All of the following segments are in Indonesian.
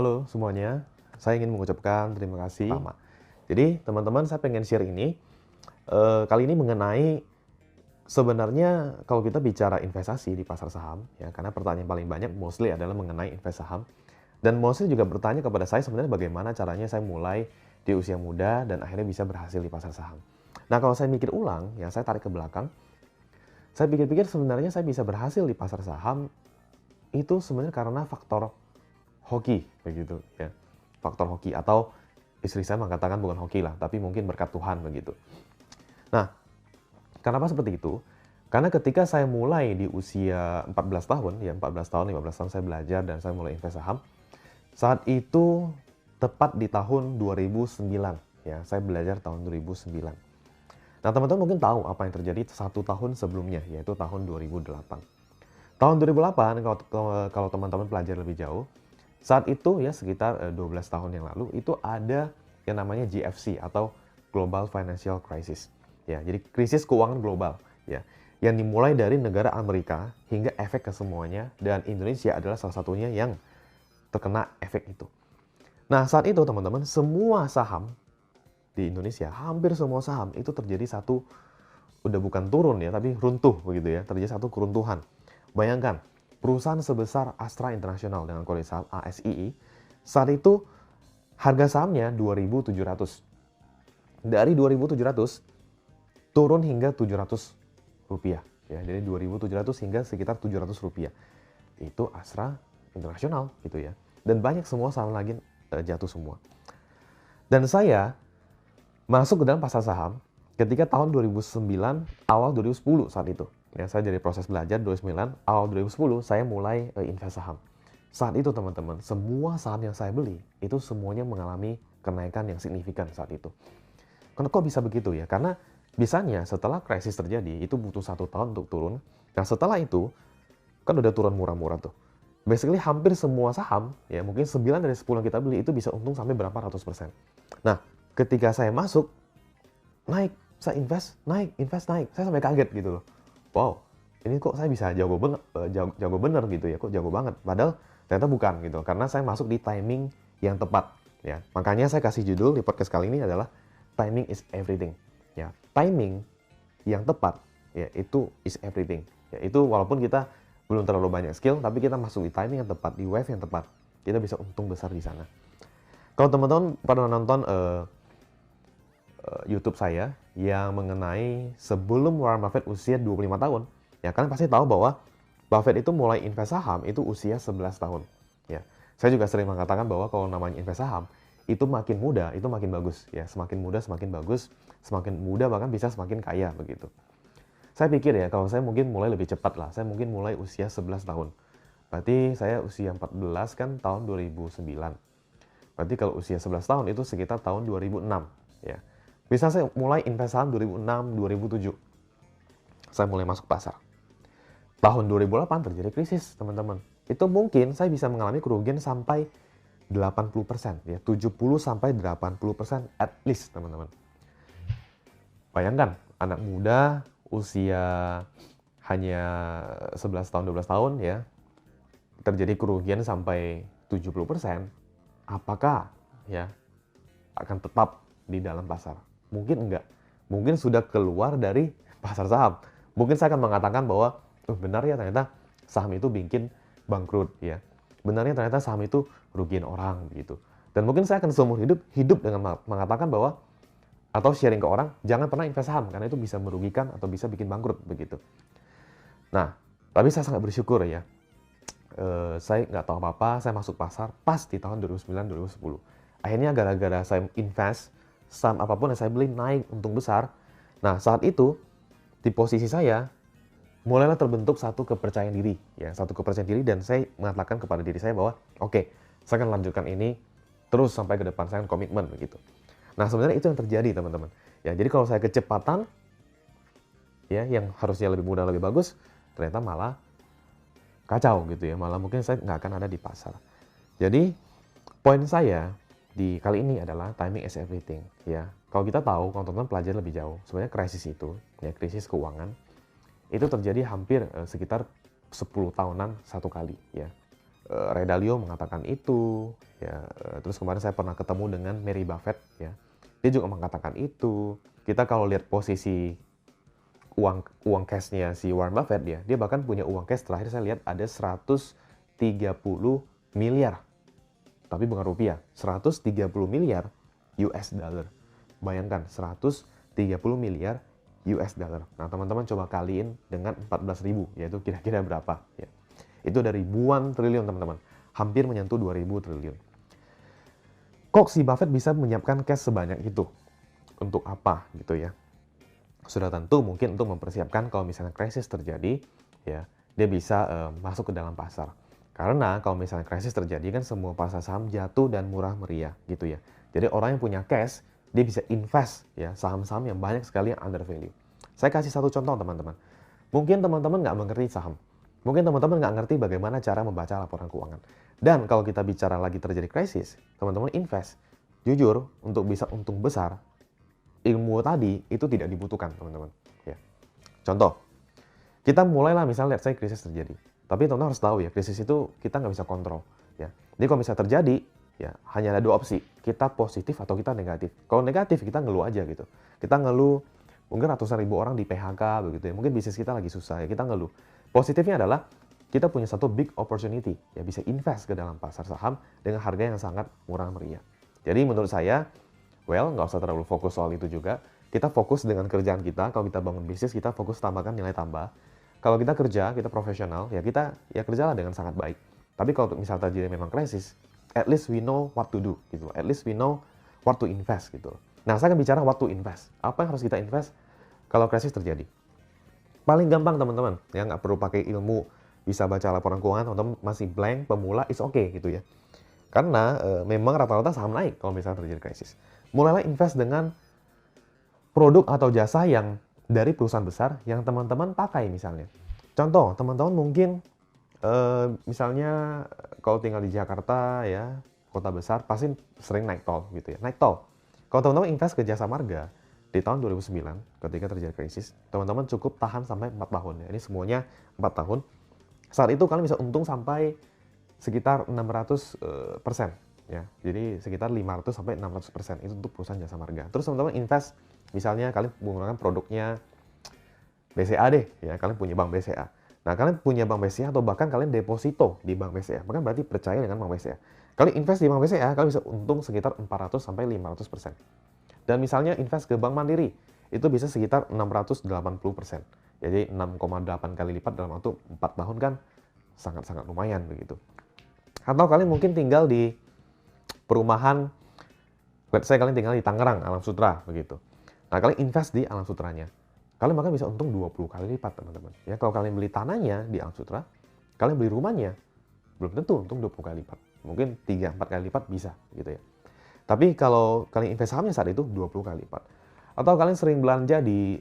Halo semuanya, saya ingin mengucapkan terima kasih pertama. Jadi teman-teman saya pengen share ini, kali ini mengenai sebenarnya kalau kita bicara investasi di pasar saham, ya karena pertanyaan paling banyak mostly adalah mengenai invest saham. Dan mostly juga bertanya kepada saya sebenarnya bagaimana caranya saya mulai di usia muda dan akhirnya bisa berhasil di pasar saham. Nah kalau saya mikir ulang, ya saya tarik ke belakang, saya pikir-pikir sebenarnya saya bisa berhasil di pasar saham itu sebenarnya karena faktor hoki begitu ya. Faktor hoki atau istri saya mengatakan bukan hoki lah, tapi mungkin berkat Tuhan begitu. Nah, kenapa seperti itu? Karena ketika saya mulai di usia 14 tahun, ya 14 tahun, 15 tahun saya belajar dan saya mulai invest saham. Saat itu tepat di tahun 2009, ya saya belajar tahun 2009. Nah, teman-teman mungkin tahu apa yang terjadi satu tahun sebelumnya, yaitu tahun 2008. Tahun 2008, kalau teman-teman pelajari lebih jauh, saat itu ya sekitar 12 tahun yang lalu, itu ada yang namanya GFC atau Global Financial Crisis. Ya, jadi krisis keuangan global, ya, yang dimulai dari negara Amerika hingga efek ke semuanya, dan Indonesia adalah salah satunya yang terkena efek itu. Nah, saat itu teman-teman, semua saham di Indonesia, hampir semua saham itu terjadi satu, udah bukan turun ya, tapi runtuh begitu ya, terjadi satu keruntuhan. Bayangkan, perusahaan sebesar Astra International dengan kode saham ASII, saat itu harga sahamnya 2.700. Dari 2.700 turun hingga 700 rupiah. Ya, jadi 2.700 hingga sekitar 700 rupiah. Itu Astra International gitu ya. Dan banyak semua saham lagi jatuh semua. Dan saya masuk ke dalam pasar saham ketika tahun 2009, awal 2010 saat itu. Ya, saya dari proses belajar 2009, awal 2010 saya mulai invest saham. Saat itu teman-teman, semua saham yang saya beli itu semuanya mengalami kenaikan yang signifikan saat itu. Kok bisa begitu ya? Karena biasanya setelah krisis terjadi itu butuh 1 tahun untuk turun. Nah setelah itu kan udah turun murah-murah tuh. Basically hampir semua saham, ya mungkin 9 dari 10 yang kita beli itu bisa untung sampai berapa ratus persen. Nah ketika saya masuk, naik, saya invest, naik, saya sampai kaget gitu loh. Wow, ini kok saya bisa jago banget, jago bener gitu ya, kok jago banget. Padahal ternyata bukan gitu, karena saya masuk di timing yang tepat. Ya, makanya saya kasih judul di podcast kali ini adalah timing is everything. Ya, timing yang tepat, ya itu is everything. Ya, itu walaupun kita belum terlalu banyak skill, tapi kita masuk di timing yang tepat, di wave yang tepat, kita bisa untung besar di sana. Kalau teman-teman pada nonton YouTube saya yang mengenai sebelum Warren Buffett usia 25 tahun, ya kalian pasti tahu bahwa Buffett itu mulai invest saham itu usia 11 tahun. Ya, saya juga sering mengatakan bahwa kalau namanya invest saham, itu makin muda, itu makin bagus. Ya, semakin muda semakin bagus, semakin muda bahkan bisa semakin kaya begitu. Saya pikir ya, kalau saya mungkin mulai lebih cepat lah. Saya mungkin mulai usia 11 tahun. Berarti saya usia 14 kan tahun 2009. Berarti kalau usia 11 tahun itu sekitar tahun 2006. Ya. Bisa saya mulai invest saham 2006, 2007. Saya mulai masuk pasar. Tahun 2008 terjadi krisis, teman-teman. Itu mungkin saya bisa mengalami kerugian sampai 80%, ya 70 sampai 80% at least, teman-teman. Bayangkan, anak muda usia hanya 11 tahun, 12 tahun ya, terjadi kerugian sampai 70%. Apakah ya akan tetap di dalam pasar? Mungkin enggak. Mungkin sudah keluar dari pasar saham. Mungkin saya akan mengatakan bahwa benar ya ternyata saham itu bikin bangkrut ya. Benarnya ternyata saham itu rugiin orang begitu. Dan mungkin saya akan seumur hidup dengan mengatakan bahwa atau sharing ke orang, jangan pernah invest saham karena itu bisa merugikan atau bisa bikin bangkrut begitu. Nah, tapi saya sangat bersyukur ya. Saya nggak tahu apa-apa, saya masuk pasar pas di tahun 2009-2010. Akhirnya gara-gara saya invest, saham apapun yang saya beli naik untung besar. Nah, saat itu di posisi saya mulailah terbentuk satu kepercayaan diri, ya, satu kepercayaan diri, dan saya mengatakan kepada diri saya bahwa oke, saya akan lanjutkan ini terus sampai ke depan, saya akan komitmen begitu. Nah, sebenarnya itu yang terjadi, teman-teman. Ya, jadi kalau saya kecepatan ya yang harusnya lebih mudah, lebih bagus, ternyata malah kacau gitu ya. Malah mungkin saya nggak akan ada di pasar. Jadi, poin saya di kali ini adalah timing is everything, ya. Kalau kita tahu, kalau teman-teman pelajari lebih jauh, sebenarnya krisis itu, ya krisis keuangan, itu terjadi hampir sekitar 10 tahunan satu kali, ya. Ray Dalio mengatakan itu, ya. Terus kemarin saya pernah ketemu dengan Mary Buffett, ya. Dia juga mengatakan itu. Kita kalau lihat posisi uang cashnya si Warren Buffett, dia bahkan punya uang cash terakhir saya lihat ada 130 miliar. Tapi bukan rupiah, 130 miliar US dollar. Bayangkan, 130 miliar US dollar. Nah, teman-teman coba kaliin dengan 14.000, yaitu kira-kira berapa, ya. Itu dari ribuan triliun, teman-teman. Hampir menyentuh 2.000 triliun. Kok si Buffett bisa menyiapkan cash sebanyak itu? Untuk apa gitu ya? Sudah tentu mungkin untuk mempersiapkan kalau misalnya krisis terjadi, ya, dia bisa masuk ke dalam pasar. Karena kalau misalnya krisis terjadi kan semua pasar saham jatuh dan murah meriah gitu ya. Jadi orang yang punya cash, dia bisa invest ya saham-saham yang banyak sekali yang under value. Saya kasih satu contoh, teman-teman. Mungkin teman-teman nggak mengerti saham. Mungkin teman-teman nggak ngerti bagaimana cara membaca laporan keuangan. Dan kalau kita bicara lagi terjadi krisis, teman-teman invest. Jujur, untuk bisa untung besar, ilmu tadi itu tidak dibutuhkan, teman-teman. Ya. Contoh, kita mulailah misalnya lihat saya krisis terjadi. Tapi teman-teman harus tahu ya, krisis itu kita nggak bisa kontrol. Ya. Jadi kalau misalnya terjadi, ya hanya ada dua opsi. Kita positif atau kita negatif. Kalau negatif, kita ngeluh aja gitu. Kita ngeluh, mungkin ratusan ribu orang di PHK begitu ya. Mungkin bisnis kita lagi susah ya, kita ngeluh. Positifnya adalah kita punya satu big opportunity, ya bisa invest ke dalam pasar saham dengan harga yang sangat murah meriah. Jadi menurut saya, well, nggak usah terlalu fokus soal itu juga. Kita fokus dengan kerjaan kita. Kalau kita bangun bisnis, kita fokus tambahkan nilai tambah. Kalau kita kerja, kita profesional, ya kita ya kerjalah dengan sangat baik. Tapi kalau misalnya terjadi memang krisis, at least we know what to do, gitu. At least we know what to invest, gitu. Nah, saya akan bicara what to invest. Apa yang harus kita invest kalau krisis terjadi? Paling gampang, teman-teman. Ya, nggak perlu pakai ilmu, bisa baca laporan keuangan, teman-teman masih blank, pemula, it's okay, gitu ya. Karena memang rata-rata saham naik kalau misalnya terjadi krisis. Mulailah invest dengan produk atau jasa yang dari perusahaan besar yang teman-teman pakai misalnya. Contoh, teman-teman mungkin misalnya kalau tinggal di Jakarta ya, kota besar, pasti sering naik tol gitu ya. Naik tol. Kalau teman-teman invest ke Jasa Marga di tahun 2009 ketika terjadi krisis, teman-teman cukup tahan sampai 4 tahun ya. Ini semuanya 4 tahun. Saat itu kalian bisa untung sampai sekitar 600%. Ya, jadi sekitar 500 sampai 600% itu untuk perusahaan Jasa Marga. Terus teman-teman invest, misalnya kalian menggunakan produknya BCA deh, ya kalian punya bank BCA. Nah, kalian punya bank BCA atau bahkan kalian deposito di bank BCA, bahkan berarti percaya dengan bank BCA. Kalian invest di bank BCA, kalian bisa untung sekitar 400 sampai 500%. Dan misalnya invest ke Bank Mandiri, itu bisa sekitar 680%. Jadi 6,8 kali lipat dalam waktu 4 tahun kan sangat-sangat lumayan begitu. Atau kalian mungkin tinggal di perumahan, let's say kalian tinggal di Tangerang, Alam Sutera, begitu. Nah, kalian invest di Alam Suteranya. Kalian bahkan bisa untung 20 kali lipat, teman-teman. Ya, kalau kalian beli tanahnya di Alam Sutera, kalian beli rumahnya, belum tentu untung 20 kali lipat. Mungkin 3-4 kali lipat bisa, gitu ya. Tapi kalau kalian invest sahamnya saat itu, 20 kali lipat. Atau kalian sering belanja di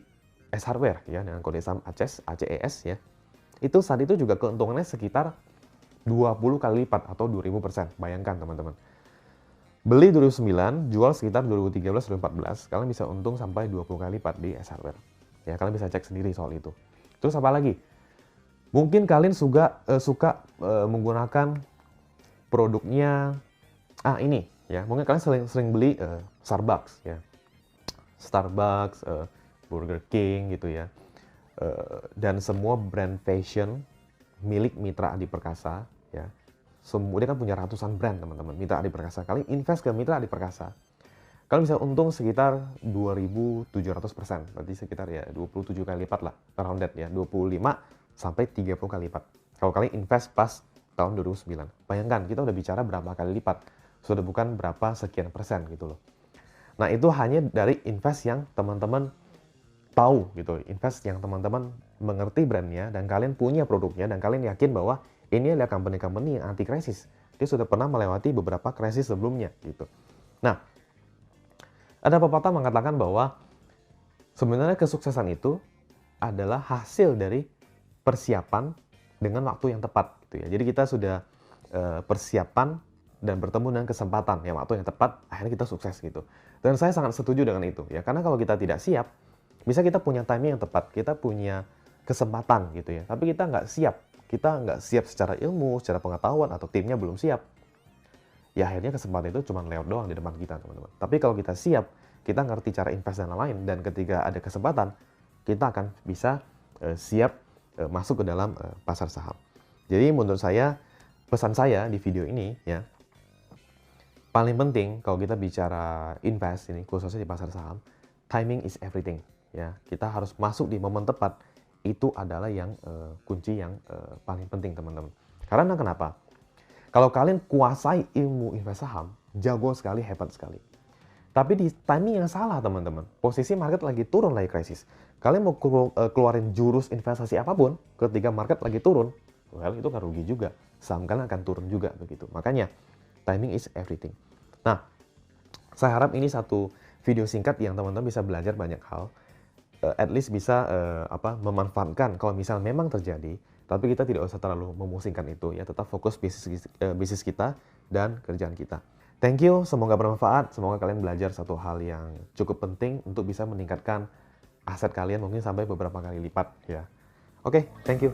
S Hardware, ya, dengan kode saham ACES, ya. Itu saat itu juga keuntungannya sekitar 20 kali lipat atau 2000%. Bayangkan, teman-teman. Beli 2009, jual sekitar 2013-2014, kalian bisa untung sampai 20 kali lipat di S Hardware. Ya, kalian bisa cek sendiri soal itu. Terus apa lagi? Mungkin kalian suka menggunakan produknya, ini, ya. Mungkin kalian sering beli Starbucks, ya. Starbucks, Burger King, gitu ya. Dan semua brand fashion milik Mitra Adi Perkasa, ya. Dia kan punya ratusan brand, teman-teman. Mitra Adi Perkasa. Kalian invest ke Mitra Adi Perkasa, kalian bisa untung sekitar 2.700%. Berarti sekitar ya 27 kali lipat lah. Around that ya. 25 sampai 30 kali lipat. Kalau kalian invest pas tahun 2009. Bayangkan, kita udah bicara berapa kali lipat. Sudah bukan berapa sekian persen gitu loh. Nah, itu hanya dari invest yang teman-teman tahu gitu. Invest yang teman-teman mengerti brandnya dan kalian punya produknya dan kalian yakin bahwa ini adalah company-company yang anti krisis. Dia sudah pernah melewati beberapa krisis sebelumnya gitu. Nah, ada pepatah mengatakan bahwa sebenarnya kesuksesan itu adalah hasil dari persiapan dengan waktu yang tepat gitu ya. Jadi kita sudah persiapan dan bertemu dengan kesempatan yang waktu yang tepat, akhirnya kita sukses gitu. Dan saya sangat setuju dengan itu ya, karena kalau kita tidak siap, bisa kita punya timing yang tepat, kita punya kesempatan gitu ya, tapi kita nggak siap kita nggak siap secara ilmu, secara pengetahuan, atau timnya belum siap, ya akhirnya kesempatan itu cuma lewat doang di depan kita, teman-teman. Tapi kalau kita siap, kita ngerti cara invest dan lain-lain, dan ketika ada kesempatan, kita akan bisa siap masuk ke dalam pasar saham. Jadi menurut saya, pesan saya di video ini ya, paling penting kalau kita bicara invest ini, khususnya di pasar saham, timing is everything. Ya, kita harus masuk di momen tepat. Itu adalah yang kunci yang paling penting, teman-teman. Karena kenapa? Kalau kalian kuasai ilmu invest saham, jago sekali, hebat sekali. Tapi di timing yang salah, teman-teman. Posisi market lagi turun, lagi krisis. Kalian mau keluarin jurus investasi apapun, ketika market lagi turun, well, itu kan rugi juga. Saham kalian akan turun juga begitu. Makanya, timing is everything. Nah, saya harap ini satu video singkat yang teman-teman bisa belajar banyak hal. At least bisa memanfaatkan kalau misal memang terjadi, tapi kita tidak usah terlalu memusingkan itu ya, tetap fokus bisnis kita dan kerjaan kita. Thank you, semoga bermanfaat, semoga kalian belajar satu hal yang cukup penting untuk bisa meningkatkan aset kalian mungkin sampai beberapa kali lipat ya. Oke, thank you.